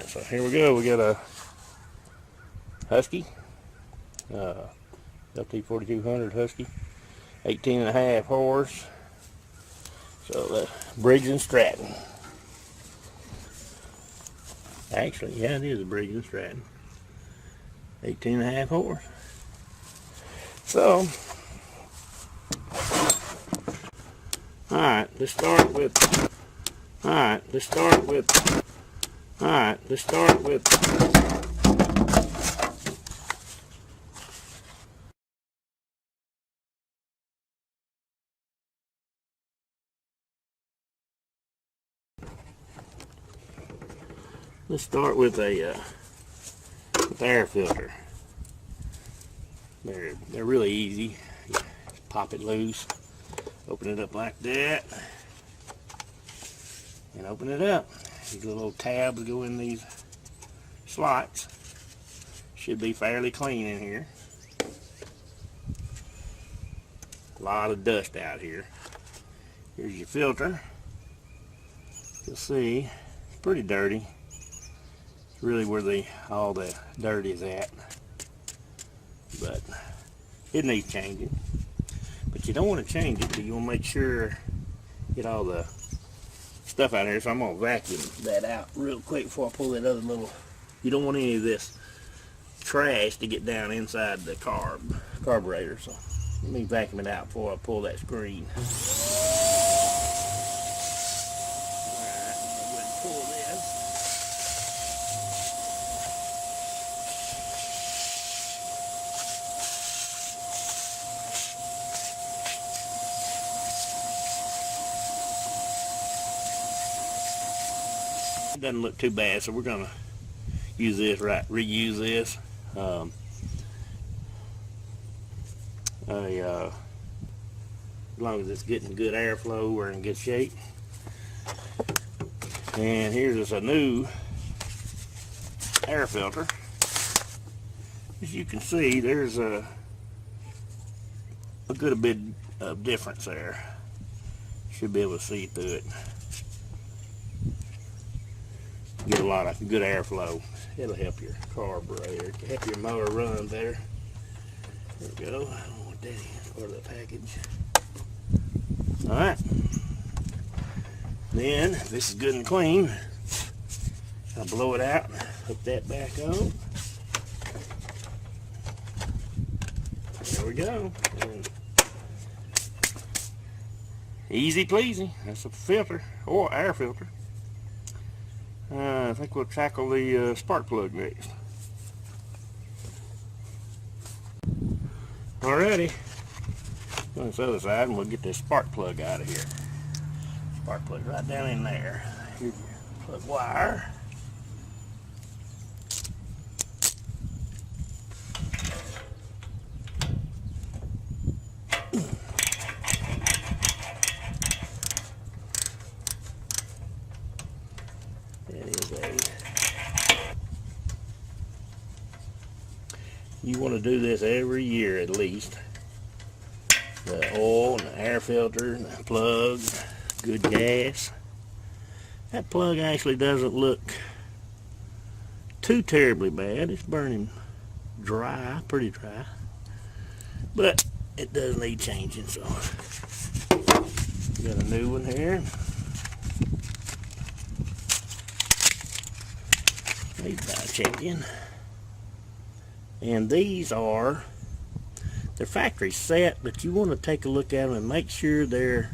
So here we go. We got a Husky, LT 4200 Husky, 18 and a half horse. So that's Briggs and Stratton. Actually, yeah, it is a Briggs and Stratton. 18 and a half horse. So, alright, let's start with a with air filter. They're really easy. Just pop it loose, open it up like that, and open it up. These little tabs go in these slots. Should be fairly clean in here. A lot of dust out here. Here's your filter. You'll see it's pretty dirty. It's really where all the dirt is at. But it needs changing. But you don't want to change it, but you want to make sure get all the stuff out here. So I'm going to vacuum that out real quick before I pull that other little. You don't want any of this trash to get down inside the carburetor. So let me vacuum it out before I pull that screen. Alright, I'll go ahead and pull this. It doesn't look too bad, so we're gonna use this, reuse this. As long as it's getting good airflow, we're in good shape. And here's just a new air filter. As you can see, there's a good bit of difference there. Should be able to see through it. Get a lot of good airflow. It'll help your carburetor, help your motor run better. There we go. I don't want that in part of the package. Alright. Then, if this is good and clean, I'll blow it out, hook that back on. There we go. And easy pleasy. That's a filter, or air filter. I think we'll tackle the spark plug next. Alrighty, on this other side, and we'll get this spark plug out of here. Spark plug right down in there. Here's your plug wire. You want to do this every year at least. The oil and the air filter and the plug, good gas. That plug actually doesn't look too terribly bad. It's burning dry, pretty dry. But it does need changing, so got a new one here. Needs about changing. And these they're factory set, but you want to take a look at them and make sure they're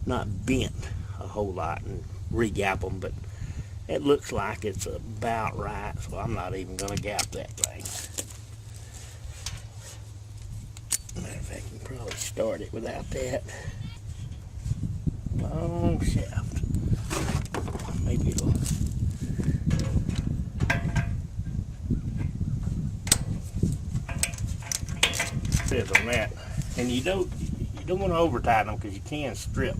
not bent a whole lot and re-gap them, but it looks like it's about right, so I'm not even going to gap that thing. Matter of fact, I can probably start it without that. Long shaft. Maybe it'll. Says on that, and you don't want to over tighten them because you can strip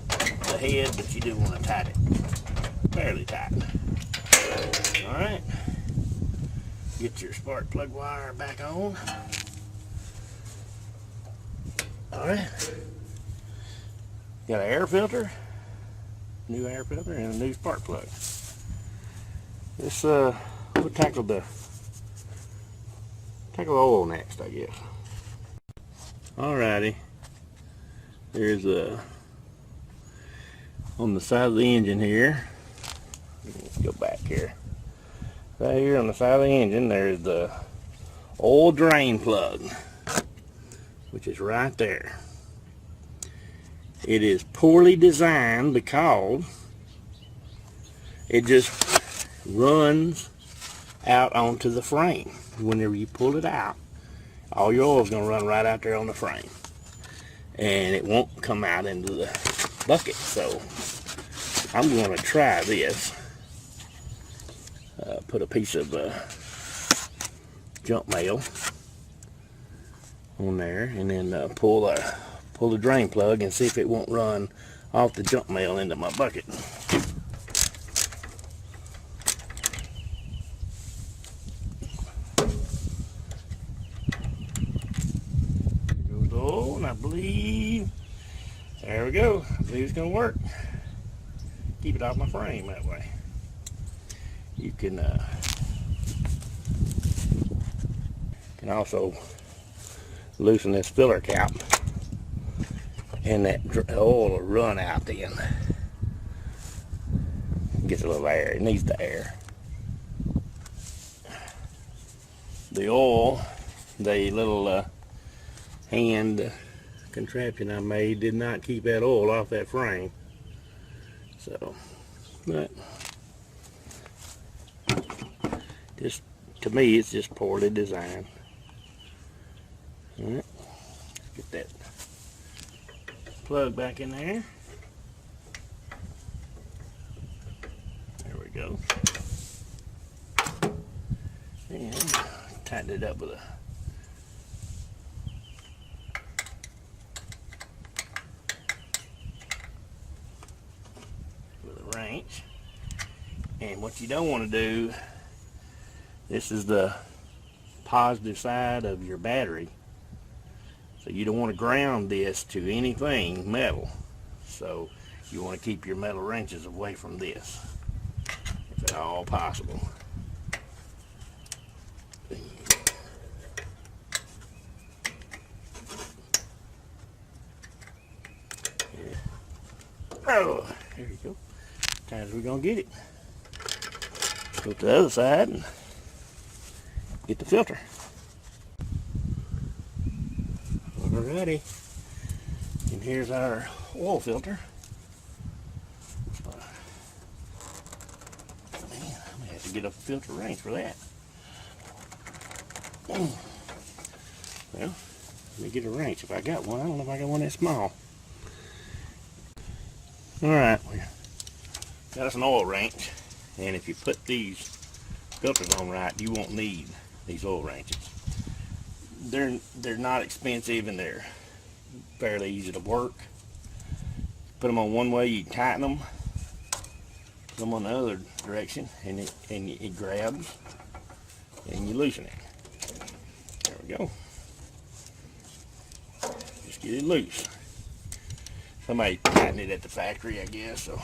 the head, but you do want to tighten it fairly tight. All right, get your spark plug wire back on. All right, got an air filter, new air filter, and a new spark plug. we'll tackle the oil next, I guess. Alrighty, there's on the side of the engine here. Let's go back here. Right here on the side of the engine, there's the oil drain plug, which is right there. It is poorly designed because it just runs out onto the frame. Whenever you pull it out, all your oil is going to run right out there on the frame, and it won't come out into the bucket. So I'm going to try this. Put a piece of junk mail on there, and then pull the drain plug and see if it won't run off the junk mail into my bucket. There goes the oil, and I believe, there we go. I believe it's going to work. Keep it off my frame that way. You can also loosen this filler cap, and that oil will run out then. Gets a little air. It needs the air. The oil, the little hand contraption I made did not keep that oil off that frame. So, but just to me, it's just poorly designed. All right, get that plug back in there. There we go. And tighten it up with a wrench. And what you don't want to do, this is the positive side of your battery. So you don't want to ground this to anything metal. So you want to keep your metal wrenches away from this, if at all possible. Oh, there you go. Tight as we're going to get it. Go to the other side and get the filter. Alrighty, and here's our oil filter. Man, I'm gonna have to get a filter wrench for that. Well, let me get a wrench if I got one. I don't know if I got one that small. Alright, we got us an oil wrench, and if you put these filters on right, you won't need these oil wrenches. They're not expensive, and they're fairly easy to work. Put them on one way, you tighten them. Put them on the other direction, and it grabs, and you loosen it. There we go. Just get it loose. Somebody tightened it at the factory, I guess. So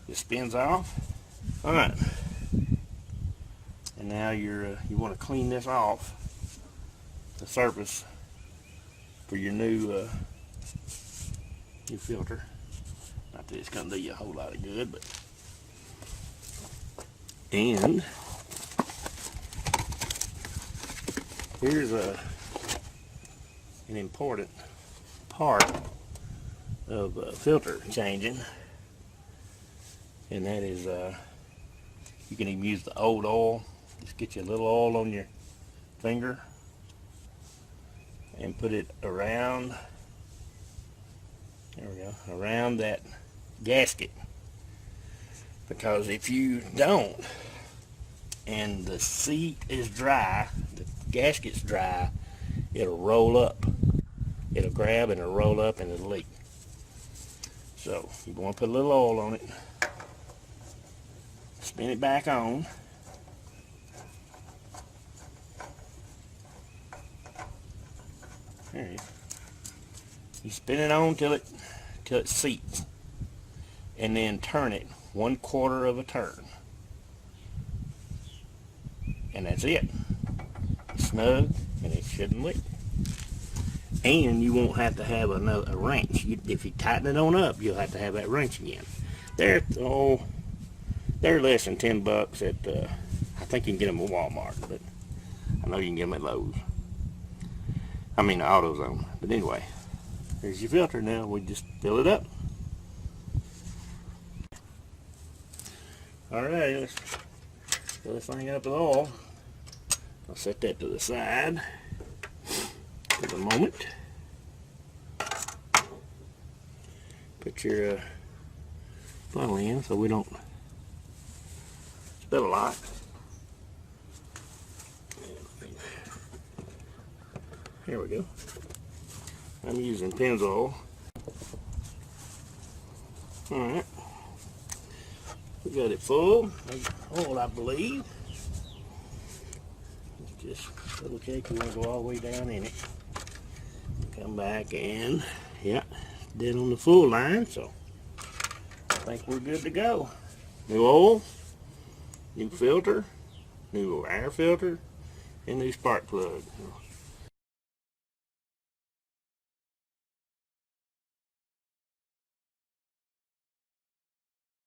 it spins off. All right. And now you want to clean this off the surface for your new filter. Not that it's going to do you a whole lot of good, but and here's an important part of filter changing, and that is you can even use the old oil. Just get you a little oil on your finger and put it around, there we go, around that gasket. Because if you don't, and the seat is dry, the gasket's dry, it'll roll up. It'll grab and it'll roll up and it'll leak. So you want to put a little oil on it, spin it back on. There you go. You spin it on till it seats, and then turn it 1/4 of a turn. and that's it. Snug, and it shouldn't leak. And you won't have to have a wrench. If you tighten it on up, you'll have to have that wrench again. They're less than $10 at, I think you can get them at Walmart, but I know you can get them at Lowe's. I mean, AutoZone. But anyway, there's your filter now. We just fill it up. Alright, let's fill this thing up with oil. I'll set that to the side for the moment. Put your funnel in so we don't spill a lot. Here we go. I'm using Pennzoil. Alright. We got it full of oil, I believe. Just double check you want to go all the way down in it. Come back and, yeah, dead on the full line, so I think we're good to go. New oil, new filter, new air filter, and new spark plug.